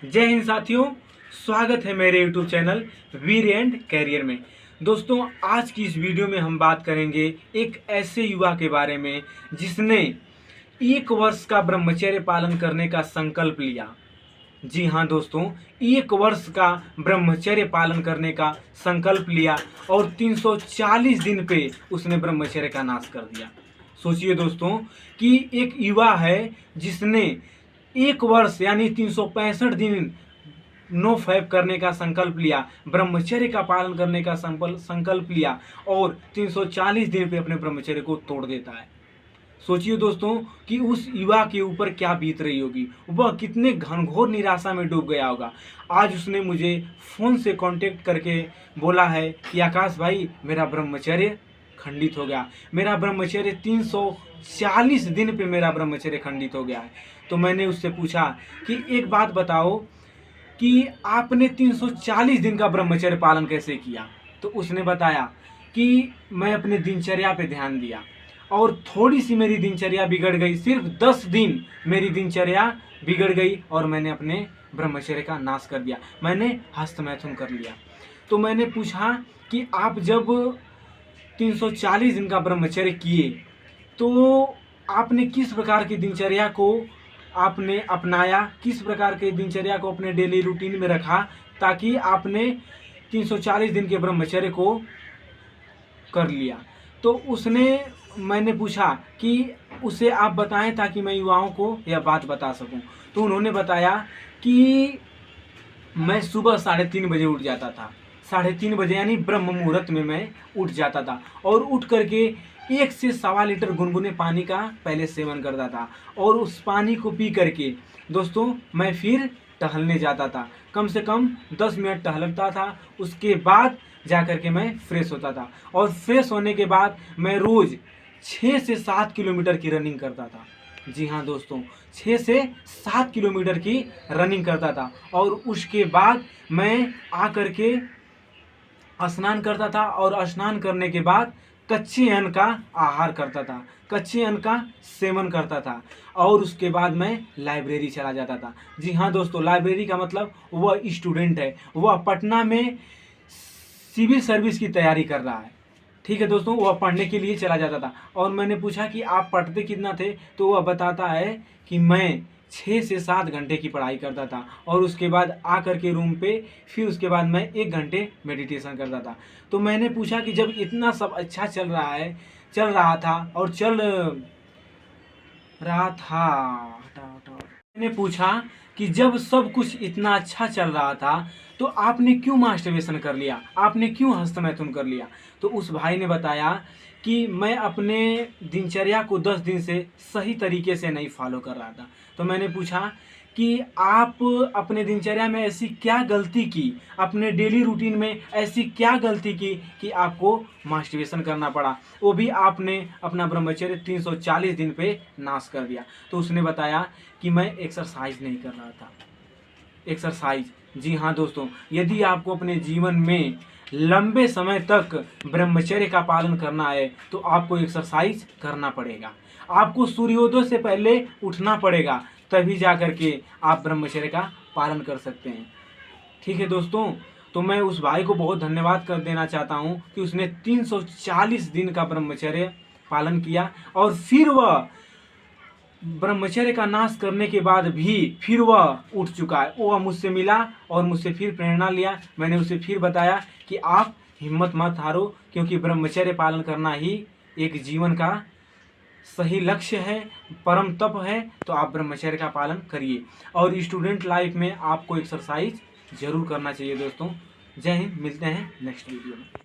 जय हिंद साथियों, स्वागत है मेरे YouTube channel Veer and career में। दोस्तों, आज की इस वीडियो में हम बात करेंगे एक ऐसे युवा के बारे में जिसने 1 वर्ष का ब्रह्मचर्य पालन करने का संकल्प लिया। जी हाँ दोस्तों, 1 वर्ष का ब्रह्मचर्य पालन करने का संकल्प लिया और 340 दिन पे उसने ब्रह्मचर्य का नाश कर दिया। सोचिए दोस्तों कि एक युवा है जिसने 1 वर्ष यानी 365 दिन नो फैप करने का संकल्प लिया, ब्रह्मचर्य का पालन करने का संकल्प लिया और 340 दिन पे अपने ब्रह्मचर्य को तोड़ देता है। सोचिए दोस्तों कि उस युवा के ऊपर क्या बीत रही होगी, वह कितने घनघोर निराशा में डूब गया होगा। आज उसने मुझे फ़ोन से कांटेक्ट करके बोला है कि आकाश भाई, मेरा ब्रह्मचर्य खंडित हो गया, मेरा ब्रह्मचर्य 340 दिन पे मेरा ब्रह्मचर्य खंडित हो गया है। तो मैंने उससे पूछा कि एक बात बताओ कि आपने 340 दिन का ब्रह्मचर्य पालन कैसे किया। तो उसने बताया कि मैं अपने दिनचर्या पे ध्यान दिया और थोड़ी सी मेरी दिनचर्या बिगड़ गई, सिर्फ 10 दिन मेरी दिनचर्या बिगड़ गई और मैंने अपने ब्रह्मचर्य का नाश कर दिया, मैंने हस्तमैथुन कर लिया। तो मैंने पूछा कि आप जब 340 दिन का ब्रह्मचर्य किए तो आपने किस प्रकार की दिनचर्या को आपने अपनाया, किस प्रकार के दिनचर्या को अपने डेली रूटीन में रखा ताकि आपने 340 दिन के ब्रह्मचर्य को कर लिया। तो मैंने पूछा कि उसे आप बताएं ताकि मैं युवाओं को यह बात बता सकूं। तो उन्होंने बताया कि मैं सुबह 3:30 बजे उठ जाता था, 3:30 बजे यानी ब्रह्म मुहूर्त में मैं उठ जाता था और उठ करके 1 से 1.25 लीटर गुनगुने पानी का पहले सेवन करता था और उस पानी को पी करके दोस्तों मैं फिर टहलने जाता था, कम से कम 10 मिनट टहलता था। उसके बाद जा कर के मैं फ्रेश होता था और फ्रेश होने के बाद मैं रोज़ 6 से 7 किलोमीटर की रनिंग करता था। जी हाँ दोस्तों, 6 से 7 किलोमीटर की रनिंग करता था और उसके बाद मैं आकर के स्नान करता था और स्नान करने के बाद कच्चे अन्न का आहार करता था, कच्चे अन्न का सेवन करता था और उसके बाद मैं लाइब्रेरी चला जाता था। जी हाँ दोस्तों, लाइब्रेरी का मतलब वह स्टूडेंट है, वह पटना में सिविल सर्विस की तैयारी कर रहा है। ठीक है दोस्तों, वह पढ़ने के लिए चला जाता था और मैंने पूछा कि आप पढ़ते कितना थे, तो वह बताता है कि मैं 6 से 7 घंटे की पढ़ाई करता था और उसके बाद आकर के रूम पे फिर उसके बाद मैं 1 घंटे मेडिटेशन करता था। तो मैंने पूछा कि जब इतना सब अच्छा चल रहा था और चल रहा था मैंने पूछा कि जब सब कुछ इतना अच्छा चल रहा था तो आपने क्यों मास्टरबेशन कर लिया, आपने क्यों हस्तमैथुन कर लिया। तो उस भाई ने बताया कि मैं अपने दिनचर्या को 10 दिन से सही तरीके से नहीं फॉलो कर रहा था। तो मैंने पूछा कि आप अपने दिनचर्या में ऐसी क्या गलती की, अपने डेली रूटीन में ऐसी क्या गलती की कि आपको मास्टरबेशन करना पड़ा, वो भी आपने अपना ब्रह्मचर्य 340 दिन पे नाश कर दिया। तो उसने बताया कि मैं एक्सरसाइज नहीं कर रहा था। एक्सरसाइज, जी हाँ दोस्तों, यदि आपको अपने जीवन में लंबे समय तक ब्रह्मचर्य का पालन करना है तो आपको एक्सरसाइज करना पड़ेगा, आपको सूर्योदय से पहले उठना पड़ेगा, तभी जा कर के आप ब्रह्मचर्य का पालन कर सकते हैं। ठीक है दोस्तों, तो मैं उस भाई को बहुत धन्यवाद कर देना चाहता हूँ कि उसने 340 दिन का ब्रह्मचर्य पालन किया और फिर वह ब्रह्मचर्य का नाश करने के बाद भी फिर वह उठ चुका है। वह मुझसे मिला और मुझसे फिर प्रेरणा लिया। मैंने उसे फिर बताया कि आप हिम्मत मत हारो, क्योंकि ब्रह्मचर्य पालन करना ही एक जीवन का सही लक्ष्य है, परम तप है। तो आप ब्रह्मचर्य का पालन करिए और स्टूडेंट लाइफ में आपको एक्सरसाइज जरूर करना चाहिए दोस्तों। जय हिंद, मिलते हैं नेक्स्ट वीडियो में।